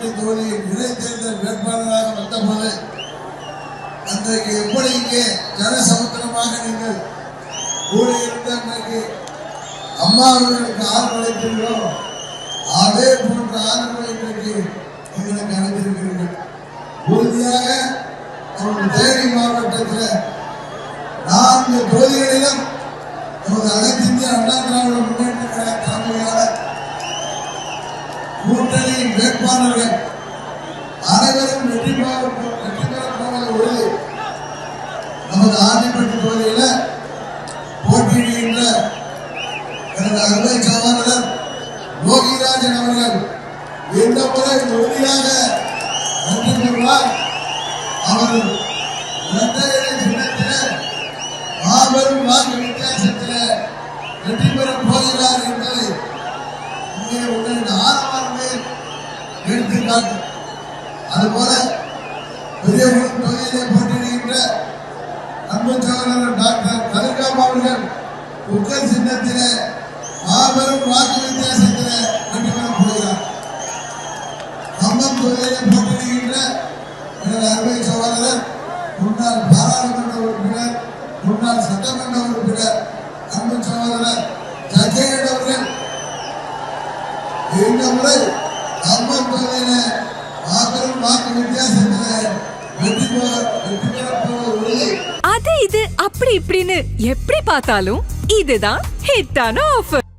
ஆண்டிப்பட்டி தொகுதியின் இடைத்தேர்தல் வேட்பாளராக வந்தபோது அன்றைக்கு எப்படி இங்கே ஜனசமுத்திரமாக நீங்கள் கூடியிருந்த அன்றைக்கு அம்மா அவர்களுக்கு ஆதரவளித்தீர்களோ அதே போன்ற ஆதரவை இன்றைக்கு எங்களுக்கு அளித்திருக்கிறீர்கள். உறுதியாக நமது தேனி மாவட்டத்தில் 4 தொகுதிகளிலும் நமது அனைத்து இந்திய அண்ணா திராவிட முன்னேற்ற கழக தலைமையாளர் கூட்டணியின் வேட்பாளர்கள் அனைவரும் வெற்றி பெறப் போவது உறுதி. நமது ஆண்டிப்பட்டி தொகுதியில் போட்டியிடுகின்ற எனது அருமை சகோதரர் யோகிராஜன் அவர்கள் இந்த முறை உறுதியாக வெற்றி பெறுவார். அவர் மாபெரும் வாக்கு வித்தியாசத்தில் வெற்றி பெறப் போகிறார் என்பதை இங்கே உங்களின் ஆரம்பமே எடுத்துக்காட்டும். அதுபோல பெரியகுளம் தொகுதியிலே போட்டியிடுகின்ற அன்பு சகோதரர் டாக்டர் கதிர்காம் அவர்கள் உக்கல் சின்னத்திலே மாபெரும் வாக்கு வித்தியாசத்திலே வெற்றி பெறப் போகிறார். கம்பம் தொகுதியிலே போட்டியிடுகின்ற எனது அருமை சகோதரர் முன்னாள் பாராளுமன்ற உறுப்பினர் முன்னாள் சட்டமன்ற உறுப்பினர் அன்பு சகோதரர் ஜக்கேட் அவர்கள் இந்த முறை கம்பம் தொகுதியில மாபெரும் வாக்கு வித்தியாசத்திலே வெற்றி பெறப் போவது உறுதி. அது இது அப்படி இப்படின்னு எப்படி பார்த்தாலும் இதுதான் ஹிட்டான ஆஃபர்.